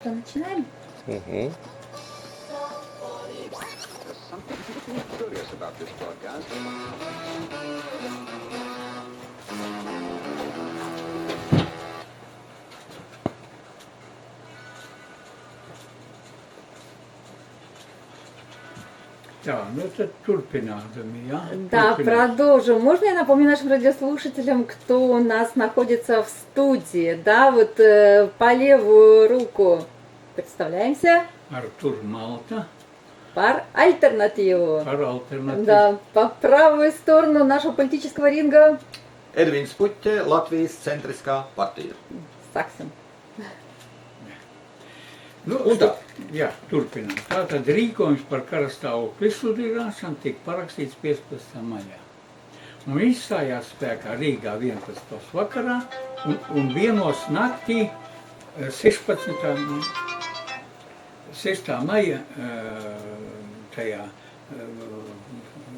что, начинаем? Угу. Да, ну это турпинадами, ja? Да, продолжим. Можно я напомню нашим радиослушателям, кто у нас находится в студии? Да, вот по левую руку представляемся. Артур Малта, Пар альтернативу. par alternatīvu. Да, по правую сторону нашего политического ринга. Edvins Puķe, Latvijas centriskā partija. Саксен. Nu, Un tā. Jā, turpinām. Tātad rīkojums par karastāvokļu izsludināšanu tika parakstīts 15. maijā. Un viņš stājās spēkā Rīgā 11. vakarā un vienos naktī 6. maija tajā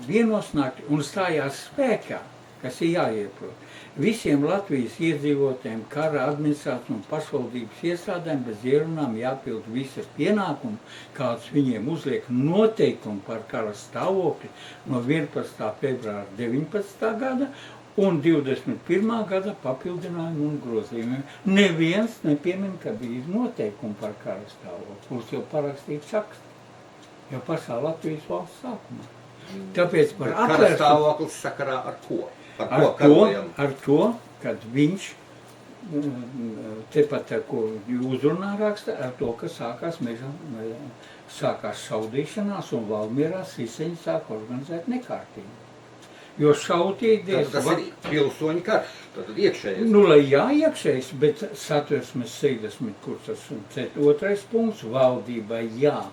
vienos naktī un stājās spēkā, kas ir jāieprot. Visiem Latvijas iedzīvotājiem, kara administrācijas un pašvaldības iestādēm bez ierunām jāpild visi pienākumi, kāds viņiem uzliek noteikumi par kara stāvokli no 11. februāra 19. gada un 21. gada papildinājumu un grozījumiem. Neviens nepiemin, ka bija noteikumi par kara stāvokli, kurus jau parakstīja Čakste, jau pašā Latvijas valsts sākumā. Tāpēc par Kara stāvoklis sakarā ar ko? Ar to, kad viņš tepat ar ko uzrunā raksta, ar to, ka sākās šaudīšanās un Valmierā Siseņi sāk organizēt nekārtību. Jo šaudīties... Tas ir pilsoņu karš, tad iekšējais. Nu, lai jā, iekšējais, bet satversmes 60, kur tas 2. punkts, valdībai jā.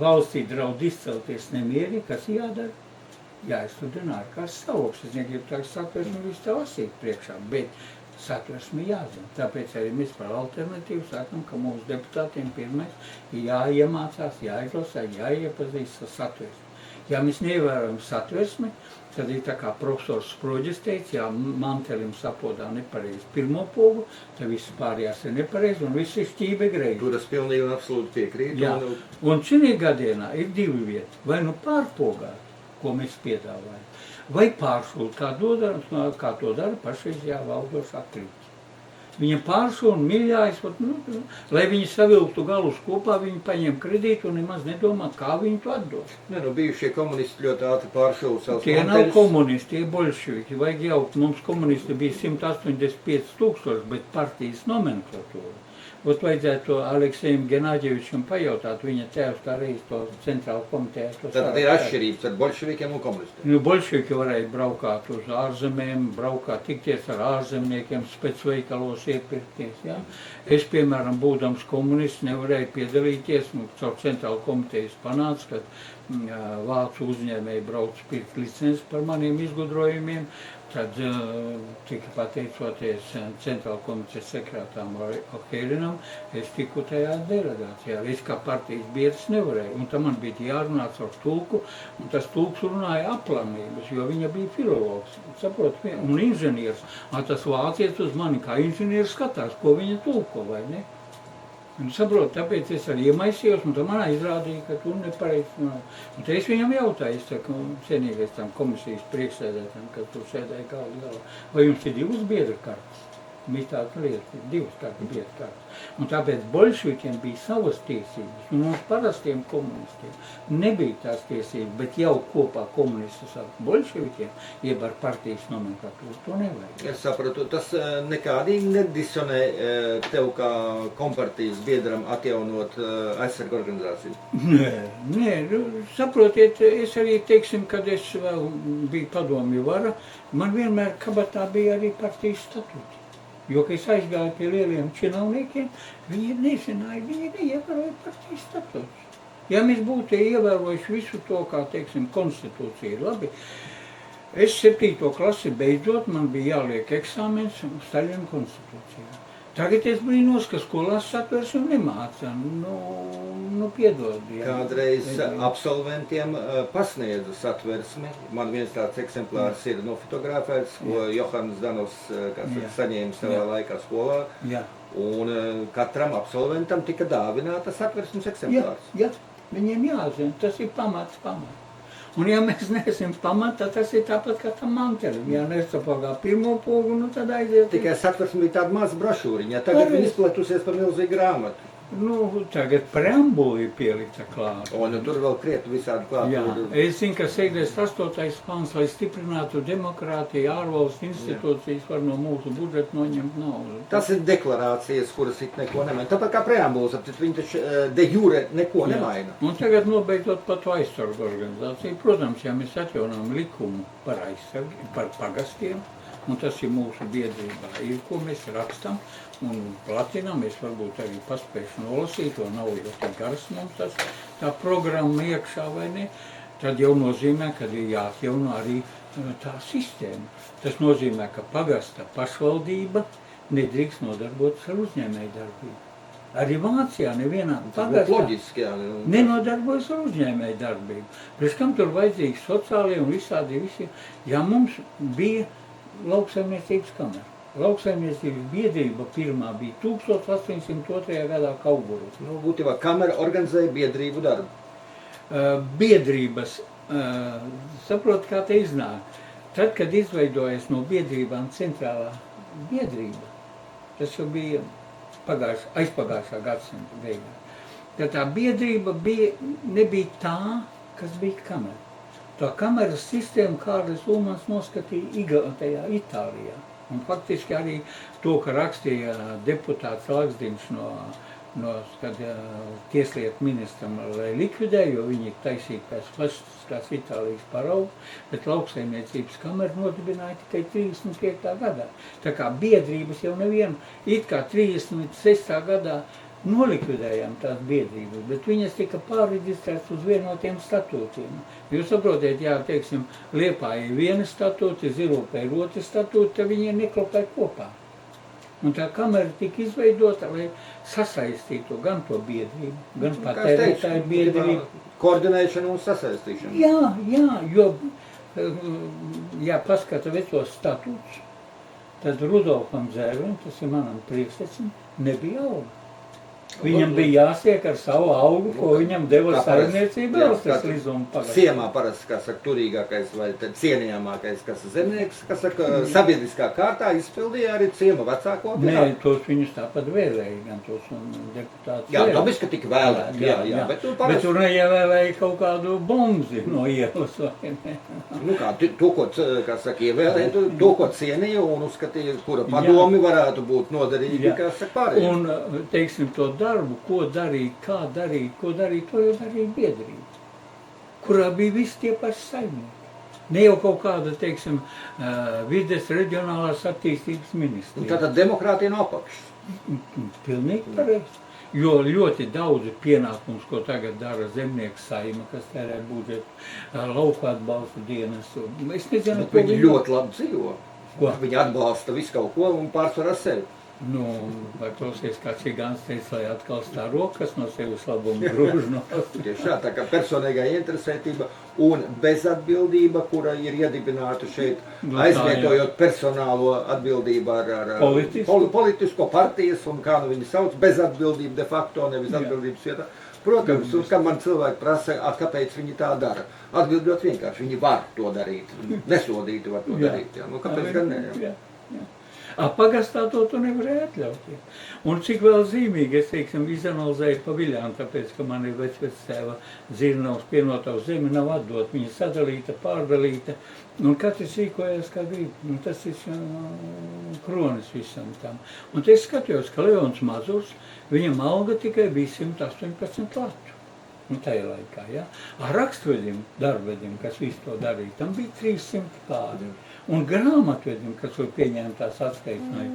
Valstī draud izcelties nemieri, kas jādara? Jāizsludina ārkārtas stāvoklis. Es negribu tā satversmi visu tā lasīt priekšā, bet satversmi jāzina. Tāpēc arī mēs par alternatīvu sakam, ka mūsu deputātiem pirmais ir jāiemācās, jāizlasā, jāiepazīst ar satversmi. Ja mēs neievērojam satversmi, tad ir tā kā profesors Sproģis teica, ja mantelim sapodā nepareizi pirmo pogu, tad viss pārējās ir nepareizi un viss ir šķībe greizi. Tur es pilnīgi un absolūti piekrītu. Jā, un šī gadienā ir divi vieti, vai nu pārpogāt, ko mēs piedāvājam, vai pāršūt, kā to dara pašreizējā valdošā kritiķa. Viņa pāršū un mīļājas, lai viņi savilktu galus kopā, viņi paņem kredītu un nemaz nedomā, kā viņi to atdos. Ne, nu bijušie komunisti ļoti ātri pāršūla savus Tie nav komunisti, tie ir bolševiki. Vajag jaukt, mums komunisti bija 185 000, bet partijas nomenklatūra. Ot vajadzētu Aleksejam Genādjevičam pajautāt, viņa tēvs tā reiz to centrālu komitejā. Tad ir atšķirības ar bolševikiem un komunistiem. Nu, bolševiki varēja braukāt uz ārzemēm, tikties ar ārzemniekiem, specveikalos iepirkties. Ja? Es, piemēram, būdams komunists, nevarēju piedalīties, caur centrālu komitejas panāca, kad vācu uzņēmēji brauc pirkt licences par maniem izgudrojumiem. Tad tika pateicoties centrāla komitejas sekretāram Ohēlinam, es tiku tajā delegācijā. Es kā partijas biedrs nevarēju, un tam man bija jārunā ar tulku, un tas tulks runāja aplamības, jo viņa bija filologs, saprot, un inženieris. Tas vācietis uz mani kā inženieris skatās, ko viņa tulko, vai ne? Un saprot, tāpēc es arī iemaisījos, un tā manā izrādīja, ka tu nepareizi runā. Un te es viņam jautāju, es saku, cienīgais tam komisijas priekšsēdētājam, kad tu sēdēji galā, vai jums ir divas biedra kartas? Bija tāda lieta, divas tādas biedra kartas. Un tāpēc bolševikiem bija savas tiesības, un mums parastiem komunistiem nebija tās tiesības, bet jau kopā komunistus ar bolševikiem, jeb ar partijas nomenklatūru, to nevajag. Es sapratu, tas nekādīgi nedisonē tev kā kompartijas biedram atjaunot aizsargu organizāciju? Nē, saprotiet, es arī, teiksim, kad es vēl biju padomju vara, man vienmēr kabatā bija arī partijas statūti. Jo, kad es aizgāju pie lieliem činovniekiem, viņi nezināja, viņi neievēroja partijas statūtus. Ja mēs būtu ievērojuši visu to, kā, teiksim, konstitūcija ir labi, es 7. klasi beidzot, man bija jāliek eksāmens Staļina konstitūcijā. Tagad es brīnos, ka skolās satversmi nemāca, nu piedod. Jā. Kādreiz absolventiem pasniedzu satversmi. Man viens tāds eksemplārs ir nofotografēts, ko Johans Danovs saņēma savā laikā skolā. Jā. Un katram absolventam tika dāvināta satversmes Jā, eksemplārs. jā, viņiem jāzina, tas ir pamats. Un ja mēs neesam pamatā, tas ir tāpat kā tam mantelim. Ja nesapagā pirmo pogu, nu tad aiziet. Tikai satversme bija tāda maza brošūriņa, tagad viņa izplatusies par milzīgu grāmatu. Nu, tagad preambula ir pielikta klāt. Un tur vēl krietni visādi klāt. Jā, es zinu, ka 68. pants, lai stiprinātu demokrātiju, ārvalstu institūcijas var no mūsu budžeta noņemt naudu. Tas ir deklarācijas, kuras it neko nemaina. Tāpat kā preambulas, viņi taču de jure neko nemaina. Un tagad nobeidzot par to aizsargu organizāciju. Protams, ja mēs atjaunām likumu par aizsargu, par pagastiem, un tas ir mūsu biedrībā, ir ko mēs rakstam un platinām, es varbūt arī paspēšu nolasīt, to nav jau tik garas mums tas, tā programma iekšā vai ne, tad jau nozīmē, ka ir jāatjauno arī tā sistēma. Tas nozīmē, ka pagasta pašvaldība nedrīkst nodarboties ar uzņēmēju darbību. Arī Vācijā nevienā pagastā Loģiski, jā. nenodarbojas ar uzņēmēju darbību. Priekš kam tur vajadzīgi sociālie un visādi visi, ja mums bija lauksaimniecības kamera. Lauksaimniecības biedrība pirmā bija 1802. gadā Kaugurū. Nu, būtībā kamera organizēja biedrību darbu. Biedrības, saprot, kā te iznāk. Tad, kad izveidojas no biedrībām centrālā biedrība, tas jau bija aizpagājušā gadsimta beigā. Tad tā biedrība nebija tā, kas bija kamera. Tā kameras sistēma Kārlis Ulmans noskatīja Itālijā. Un faktiski arī to, ka rakstīja deputāts Laksdiņš kad tieslietu ministram, lai likvidē, jo viņi taisīja pēc klasiskās Itālijas paraugu, bet lauksaimniecības kamera nodibināja tikai 35. gadā. Tā kā biedrības jau nevienu, it kā 36. gadā nolikvidējām tās biedrības, bet viņas tika pārreģistrētas uz vienotiem statūtiem. Jūs saprotiet, jā, teiksim, Liepājai viena statūti, Zilupē ir otra statūti, tad viņi neklopē kopā. Un tā kamera tika izveidota, lai sasaistītu gan to biedrību, gan patērētāju biedrību. Koordinēšana un sasaistīšana. Jā, jo, ja paskata vecos statūtus, tad Rudolfam Zērvim, tas ir manam priekštecim, nebija alga. Viņam bija jāsiek ar savu algu, ko viņam deva saimniecība Elstes līdzuma pagastā. Ciemā parasti, kā saka, turīgākais vai cienījamākais, kas zemnieks, kas saka, sabiedriskā kārtā izpildīja arī ciema vecāko. Nē, tos viņus tāpat vēlēja, gan tos deputātus. Jā, dabiski, ka tika vēlēt, jā. Bet tur neievēlēja kaut kādu bomzi no ielas, vai ne? Nu kā, to, ko, kā saka, ievēlēja, to, ko cienīja un uzskatīja, kura padomi varētu būt noderīgi, kā saka, pārējiem. Un, teiksim, to darbu, ko darīt, kā darīt, to jau darīja biedrība, kurā bija visi tie paši saimnieki. Ne jau kaut kāda, teiksim, vides reģionālās attīstības ministrija. Un tātad demokrātija no apakšas. Pilnīgi pareizi. Jo ļoti daudzi pienākums, ko tagad dara zemnieku saima, kas tērē budžetu, lauku atbalsta dienas. Es nezinu, ko viņi ļoti labi dzīvo. Ko? Viņi atbalsta visu kaut ko un pārsvarā sevi. Nu, vai klausies, kā Čigāns teica, lai atkal tā rokas no sevis labumu grūž no. Tieši tā kā personīgā interesētība un bezatbildība, kura ir iedibināta šeit, aizvietojot personālo atbildību ar politisko partijas un kā nu viņi sauc, bezatbildību de facto, nevis atbildības vietā. Protams, un kad man cilvēki prasa, kāpēc viņi tā dara, atbildot vienkārši, viņi var to darīt, nesodīti var to darīt, jā. Nu, kāpēc gan ne? Jā. Pagastā to tu nevarēja atļaut. Ja. Un cik vēl zīmīgi, es teiksim, izanalizēju pa Viļānu, tāpēc, ka man ir vecvectēva Zirnavas pienotavas zeme nav atdot, viņa sadalīta, pārdalīta, un katrs rīkojās kā grib. Un tas ir kronis visam tam. Un te es skatījos, ka Leons Mazurs, viņam alga tikai bija 118 latu. Nu, tajā laikā, ja. Rakstvedim, darbvedim, kas visu to darīja, tam bija 300 kādi. Un grāmatvedim, kas var pieņemt tās atskaitināja,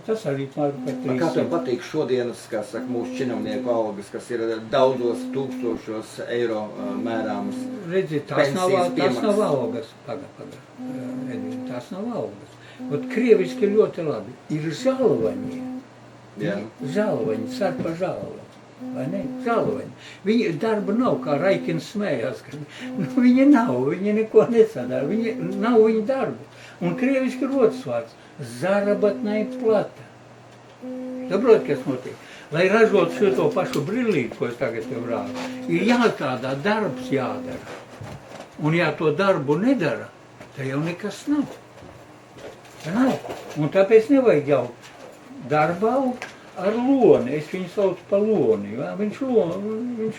tas arī pār par 300. Kā tev patīk šodienas, kā saka, mūsu činovnieku algas, kas ir daudzos tūkstošos eiro mērāmas? Redzi, tās nav algas. Edvin, tās nav algas. Ot, krieviski ļoti labi. Ir žalvaņi. Jā. Žalvaņi, sarpa žalvaņi. Vai ne? Žalvaņi. Viņi darba nav, kā Raikins smējās, ka viņi nav, viņi neko nesadara, nav viņa darba. Un krieviski rodas vārds – zarabatnai plata. Saprot, kas notiek? Lai ražotu šo pašu brillīti, ko es tagad tev rādu, ir jāstrādā, darbs jādara. Un ja to darbu nedara, tad jau nekas nav. Nav. Un tāpēc nevajag jau darbā ar loni. Es viņu saucu pa loni. Ja? Viņš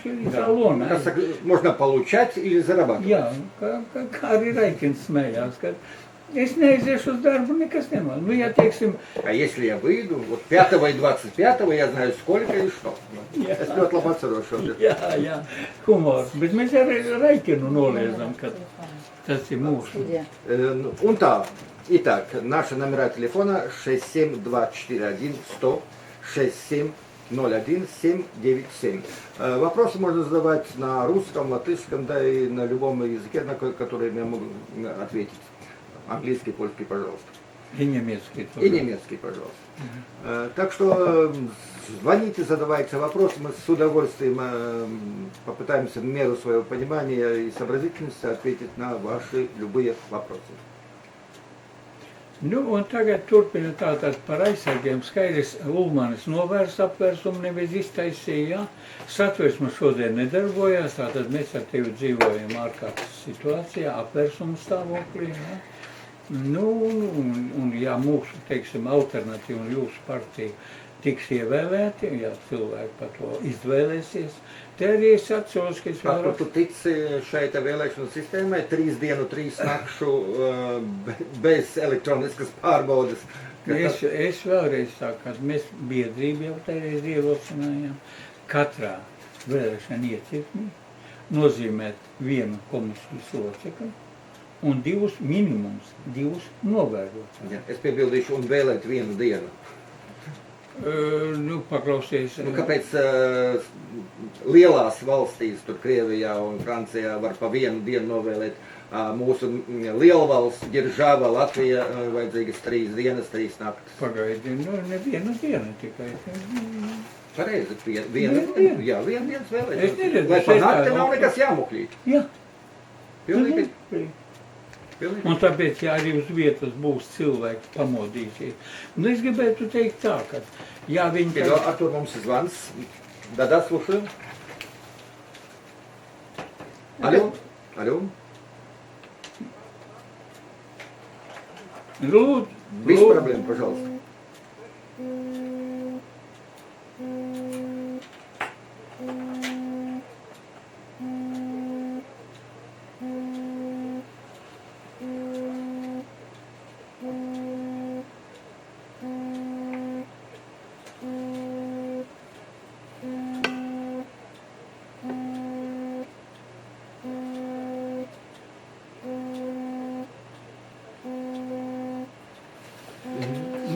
ir kā lona. Как можно получать или зарабатывать. Jā, kā arī Raikins smējās, ka es neiziešu uz darbu, nekas nemaz. Nu, ja teiksim, А если я выйду, вот 5 и 25, я знаю сколько и что. Es ļoti labi atceros šo. jā, humors. Bet mēs arī Raikinu noliedzam, ka tas ir mūsu. Un tā, итак, наши номера телефона 67241 100 6701 797. Вопросы можно задавать на русском, латышском, да и на любом языке, на который я могу ответить. Английский, польский, пожалуйста. И немецкий тоже. И немецкий, пожалуйста. Так что звоните, задавайте вопросы. Мы с удовольствием попытаемся в меру своего понимания и сообразительности ответить на ваши любые вопросы. Nu, un tagad turpina tātad par aizsargiem. Skaidrs, Ulmanis novērs apvērsumu nevis iztaisīja. Satversme šodien nedarbojās, tātad mēs ar tevi dzīvojam ārkārtas situācijā, apvērsumu stāvoklī. Ja? Nu, un ja mūsu, teiksim, alternatīva un jūsu partija tiks ievēlēti, ja cilvēki par to izvēlēsies, te arī es atceros, ka es varu... Tu tici šai vēlēšanu sistēmai 3 dienu, 3 nakšu bez elektroniskas pārbaudes? Es vēlreiz saku, kad mēs biedrību jau teireiz ierosinājām, katrā vēlēšana iecirknī nozīmēt 1 komisijas locekli un 2 minimums, 2 novērotājus. Ja, es piebildīšu un vēlēt 1 dienu. Nu, paklausies. Nu, kāpēc lielās valstīs, tur Krievijā un Francijā var pa 1 dienu novēlēt, mūsu lielvalsts, Ģeržava, Latvija, vajadzīgas 3 dienas, 3 naktas? Pagaidi, nu, ne 1 diena tikai. Pareizi, 1 diena. Jā, 1 dienas vēlēt. Es neredzu. Lai pa nakti nav nekas jāmuklīt. Jā. Pilnīgi. Un tāpēc, ja arī uz vietas būs cilvēki pamodīsies. Nu, es gribētu teikt tā, ka, ja viņi... Artur, mums ir zvans. Да, слушаю. Алло. Лūdzu. Без проблем, пожалуйста.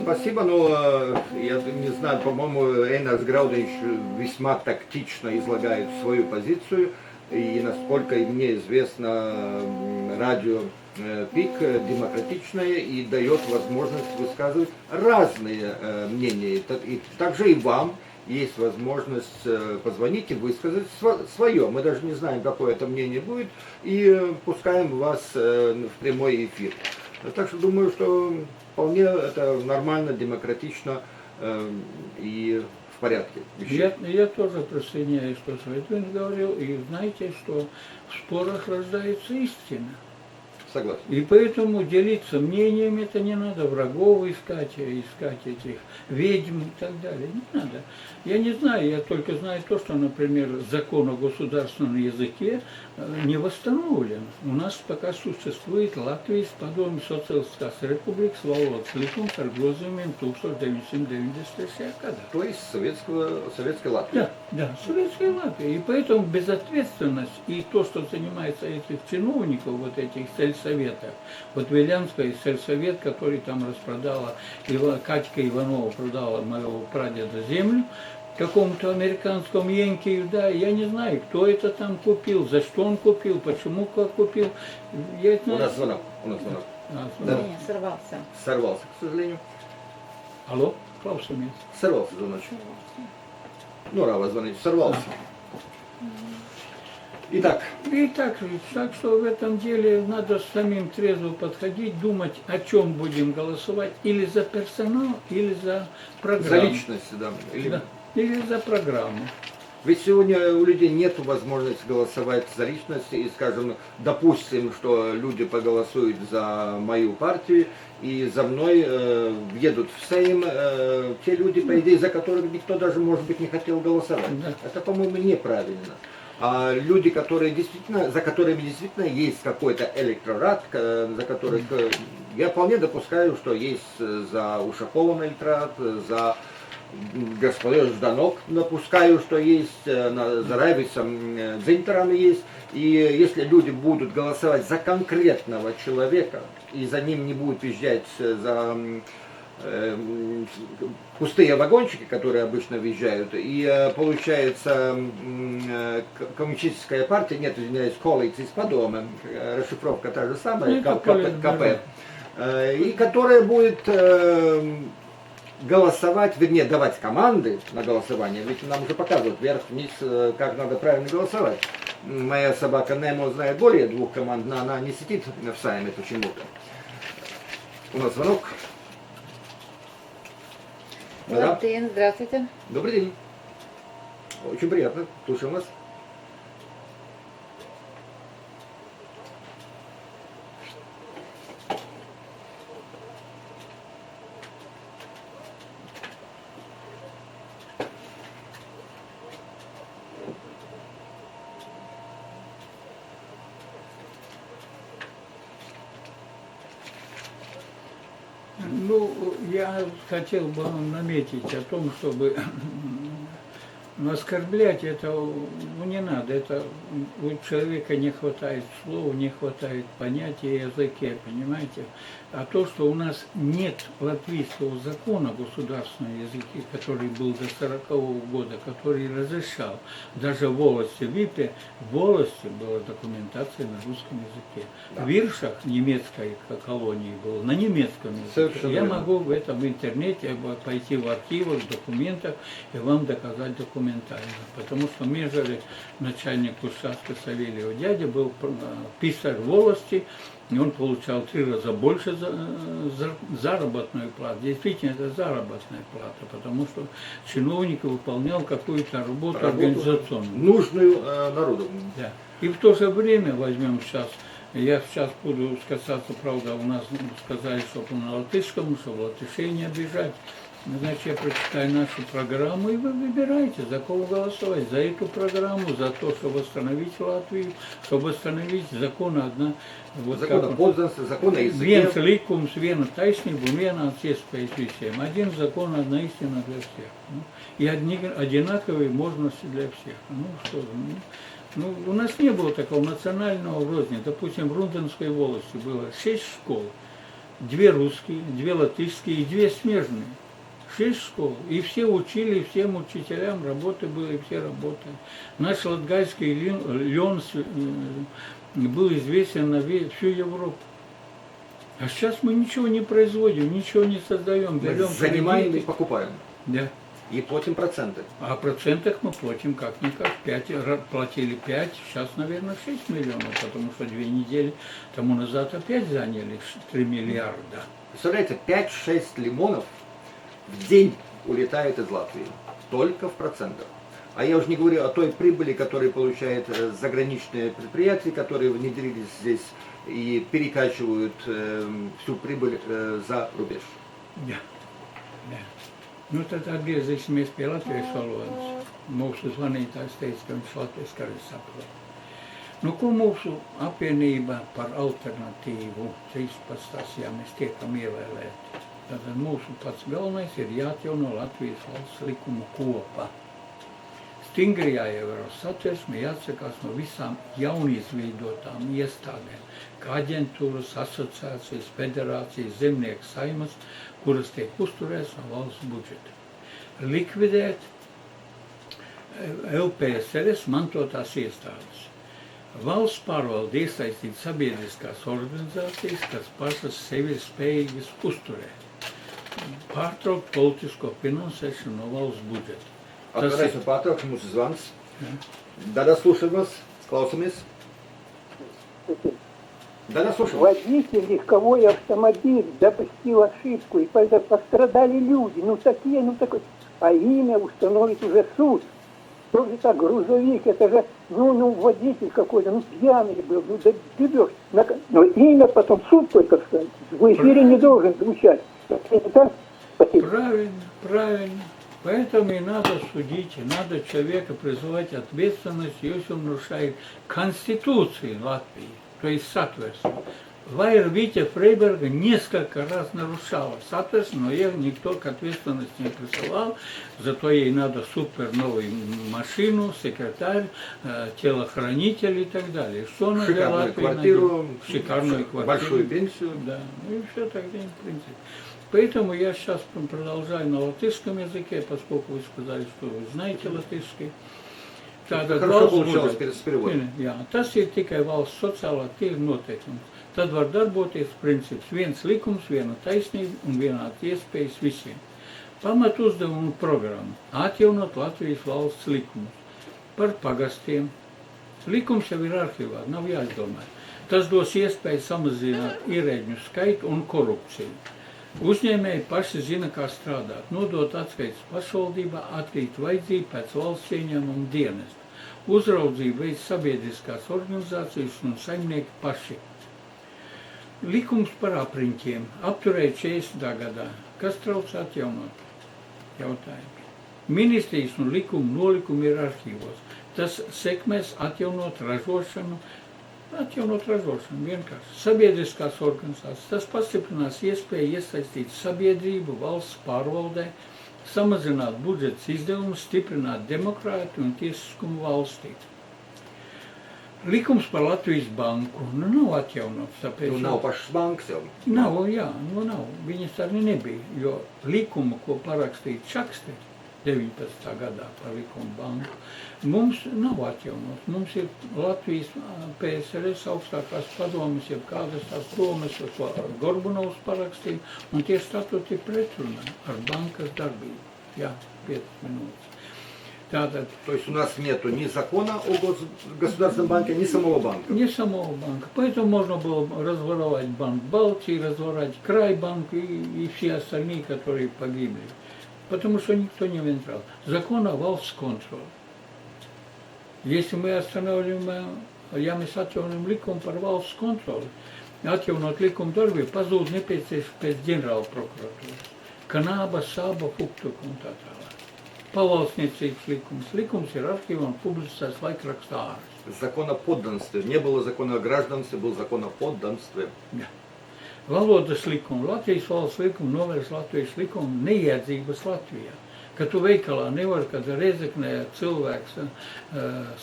Спасибо, но я не знаю, по-моему, Эйнарс Граудинч весьма тактично излагает свою позицию, и насколько мне известно, радио ПИК демократичное и дает возможность высказывать разные мнения. И также и вам есть возможность позвонить и высказать свое. Мы даже не знаем, какое это мнение будет, и пускаем вас в прямой эфир. Так что думаю, что вполне это нормально, демократично и в порядке. Я тоже присоединяюсь к тому, что Эдвин говорил, и знаете, что в спорах рождается истина. Согласен. И поэтому делиться мнениями это не надо, врагов искать этих ведьм и так далее. Не надо. Я не знаю, я только знаю то, что, например, закон о государственном языке не восстановлен. У нас пока существует Латвijas padomju Socialistiskās Republikas valodas likums ar grozījumiem 1993. gadā. То есть советской Латвии. Да, советская Латвия. И поэтому безответственность и то, что занимается этих чиновников, вот этих сельсоветов, вот Вилянская сельсовет, который там распродала, Катька Иванова продала моего прадеда землю, какому-то американскому янкию, да, я не знаю, кто это там купил, за что он купил, почему купил. Я У нас звонок. Да. Не, сорвался. Сорвался, к сожалению. Алло, клаусамец. Сорвался звоночек. Ну, Рава звонит, сорвался. Итак, И так что в этом деле надо самим трезво подходить, думать, о чем будем голосовать, или за персонал, или за программу. за личность, да. Да, или за программу. Ведь сегодня у людей нет возможности голосовать за личность, и, скажем, допустим, что люди проголосуют за мою партию, и за мной въедут в Сейм те люди, по идее, за которых никто даже, может быть, не хотел голосовать. Да. Это, по-моему, неправильно. А люди, которые действительно, за которыми действительно есть какой-то электорат, за которых я вполне допускаю, что есть за Ушаковым электорат, за господой Жданок, допускаю, что есть, за Райвисом Дзинтером есть. И если люди будут голосовать за конкретного человека, и за ним не будут въезжать за пустые вагончики, которые обычно въезжают, и получается коммунистическая партия, нет, извиняюсь, коалиция с подобным, расшифровка та же самая, КП, и которая будет голосовать, вернее, давать команды на голосование, ведь нам уже показывают вверх-вниз, как надо правильно голосовать. Моя собака Немо знает более 2 команд, но она не сидит в Сайме почему-то. У нас звонок. Да? Латин, здравствуйте. Добрый день. Очень приятно. Слушаем вас. Ну, я хотел бы наметить о том, чтобы оскорблять это, ну не надо, это у человека не хватает слов, не хватает понятия о языке, понимаете? А то, что у нас нет латвийского закона о государственном языке, который был до 40-го года, который разрешал, даже в волости Випе, в волости была документация на русском языке. Да. В Виршах немецкой колонии было на немецком языке. Совершенно Я верно. могу в этом в интернете пойти в архивах, в документах и вам доказать документально. Потому что мне же начальник Куршавска Савельева дядя был писарь волости, и он получал 3 раза больше заработную плату. Действительно, это заработная плата, потому что чиновник выполнял какую-то работу организационную. Нужную народу. Да. И в то же время возьмем сейчас, я сейчас буду касаться, правда, у нас сказали, чтобы на латышском, чтобы латышей не обижать. Значит, я прочитаю нашу программу, и вы выбираете, за кого голосовать. За эту программу, за то, чтобы восстановить Латвию, чтобы восстановить закон одна. Вот Закон пользования, закон о Viens языке. likums, viena taisnība un vienāds iespējas visiem. Один закон, одна истина для всех. И одинаковые возможности для всех. Ну что же, ну, у нас не было такого национального розни. Допустим, в Рунденской волости было 6 школ. 2 русские, 2 латышские и 2 смежные. 6 школ. И все учили, и всем учителям работы были, все работали. Наш латгальский лен был известен на всю Европу. А сейчас мы ничего не производим, ничего не создаем. Мы занимаем и кредиты. покупаем. Да. И платим проценты. А о процентах мы платим как-никак. 5, платили 5, сейчас, наверное, 6 миллионов, потому что 2 недели тому назад опять заняли 3 миллиарда. Представляете, 5-6 лимонов в день улетает из Латвии. Только в процентах. А я уже не говорю о той прибыли, которую получают заграничные предприятия, которые внедрились здесь и перекачивают всю прибыль за рубеж. Jā, jā. Nu, tad atgriezīsimies pie latviešu valodas. Mūsu zvanītājs teica, ka viņš latviešu arī saprot. Nu, ko mūsu apvienība par alternatīvu 13. ja mēs tiekam ievēlēti? Tad mūsu pats galvenais ir jāatjauno Latvijas valsts likumu kopa. Stingri jāievēro satversme, jāatsakās no visām jaunizveidotām iestādēm, kā aģentūras, asociācijas, federācijas, zemnieku saimas, kuras tiek uzturētas no valsts budžeta. Likvidēt LPSRS mantotās iestādes. Valsts pārvalde iesaistīt sabiedriskās organizācijas, kas pašas sevi ir spējīgas uzturēt. Pārtraukt politisko finansēšanu no valsts budžeta. Отправляйся по mums zvans. Да, слушаем вас. Klausamies. Да, нас слушаем. Водитель легковой автомобиль допустил ошибку, и пострадали люди. Ну такие, ну такой. А имя установит уже суд. Тоже так, грузовик, это же, ну, водитель какой-то, ну, пьяный был, ну, добьешь. Но имя потом суд только вставит. В эфире не должен звучать. Это так? Спасибо. Правильно, правильно. Поэтому и надо судить, и надо человека призывать ответственность, если он нарушает Конституцию Латвии, то есть соответственно. Вайер Витя Фрейберга несколько раз нарушала, соответственно, но ее никто к ответственности не присылал, зато ей надо супер новую машину, секретарь, телохранитель и так далее. Что она Шикарную Латвии квартиру, шикарную квартиру, большую пенсию. Да, ну и все тогда, в принципе. Поэтому я сейчас продолжаю на латышском языке, поскольку вы сказали, что вы знаете латышский. Хорошо получалось с переводом. Jā, tas ir tikai valsts sociālā tīra noteikums. Tad var darboties princips viens likums, viena taisnība un vienāds iespējas visiem. Pamat uzdevumu programmu atjaunot Latvijas valsts likumus par pagastiem. Likums jau ir arhivā, nav jāizdomā. Tas dos iespēju samazināt ierēģņu skaitu un korupciju. Uzņēmēji paši zina, kā strādāt, nodot atskaites pašvaldībā, atkrīt vajadzība pēc valsts ieņēmuma dienesta. Uzraudzību veids sabiedriskās organizācijas un saimnieki paši. Likums par apriņķiem apturēt 40. gadā. Kas trauc atjaunot? Jautājums. Ministrijas un likuma nolikumi ir arhīvos. Tas sekmēs atjaunot ražošanu vienkārši. Sabiedriskās organizācijas. Tas pastiprinās iespēju iesaistīt sabiedrību valsts pārvaldē, samazināt budžets izdevumus, stiprināt demokrātiju un tiesiskumu valstī. Likums par Latvijas banku nav atjaunots. Tāpēc, Nu nav pašas bankas jau. nav, jā, nav. Viņas arī nebija, jo likumu, ko parakstīja Čakste 19. gadā par likumu banku, mums nav atjaunots. Mums ir Latvijas PSRS augstākās padomes, jeb kādas tās domes, ko Gorbunovs parakstīja, un tie statuti ir pretrunā ar bankas darbību. Jā, 5 minūtes. Tātad, То есть у нас нету ни закона о государственном банке, ни самого банка. не самого банка. Поэтому можно было разворовать Банк Балтии, разворовать Крайбанк и все остальные, которые погибли. Потому что никто не вентрал. Закон о valsts контроле. Если мы останавливаем, ja mēs atjaunojam likumu par valsts kontroli, atjaunot likumu darbību, pazūd nepieciešams pēc ģenerāla prokuratūras. Kanāba, Sāba, Fuktuka un tā tālāk. Pavalstniecības likums. Likums ir arhīvā un publicēts laikrakstā Ārs. Закон о подданстве. Не было закона о гражданстве, был закон о подданстве. Ja. Valodas likumu, Latvijas valsts likumu, novērs Latvijas likumu neiedzības Latvijā. Ka tu veikalā nevar, kad Rēzeknē cilvēks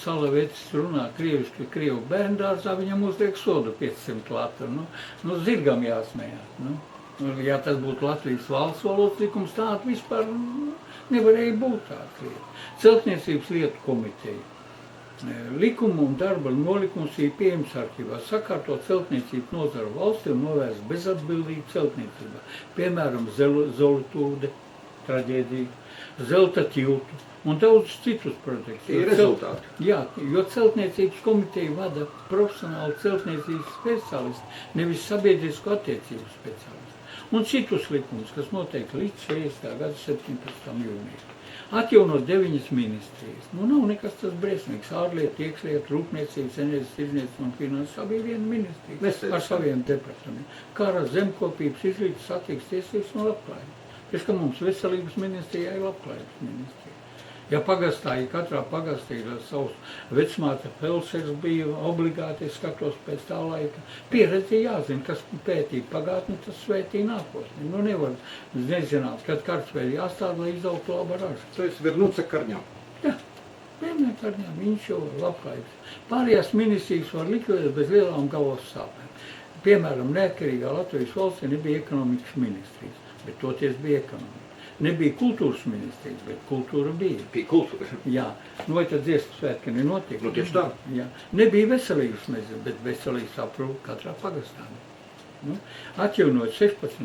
salavecis runā krieviski, krievu bērndārzā, viņam uzliek sodu 500 latu. Nu, zirgam jāsmējās. Ja tas būtu Latvijas valsts valodas likums, tāda vispār nevarēja būt tāda lieta. Celtniecības lietu komiteja. Likumu un darba nolikums ir pieejams arhīvā. Sakārtot celtniecības nozaru valstī un novērst bezatbildību celtniecībā. Piemēram, Zoltūde traģēdija, Zelta tiltu un daudz citus projektus. Ir rezultāti. Jā, jo celtniecības komiteja vada profesionāli celtniecības speciālisti, nevis sabiedrisku attiecību speciālisti. Un citus likumus, kas noteikti līdz 40. gada 17. jūnijā. Atjaunot 9 ministrijas. Nav nekas tas briesmīgs. Ārlietu, iekšlietu, rūpniecības, enerģijas, tirdzniecības un finanses bija viena ministrija ar saviem departamentiem. Kara, zemkopības, izglītības, satiksmes, tiesības un labklājības. Pēc ka mums veselības ministrijā ir labklājības ministrija. Ja pagastā, ja katrā pagastā ir savs vecmāte Pelšers bija obligāti, es skatos pēc tā laika. Pieredzi jāzina, kas pētīja pagātni, tas svētīja nākotni. Nevar nezināt, kad kartvēļi jāstāda, lai izaugtu laba raža. То есть вернуться к корням. Jā, vienmēr karņām, viņš jau labklājības. Pārējās ministrijas var likvidēt bez lielām galvas sāpēm. Piemēram, neatkarīgā Latvijas valstī nebija ekonomikas ministrijas, bet toties bija ekonomika. Nebija kultūras ministrijas, bet kultūra bija. Kultūra. Jā, vai tad dziesmu svētki nenotiek? Nu, tieši tā. Jā. Nebija veselības mezera, bet veselības aprūpe katrā pagastā. Atjaunot 16.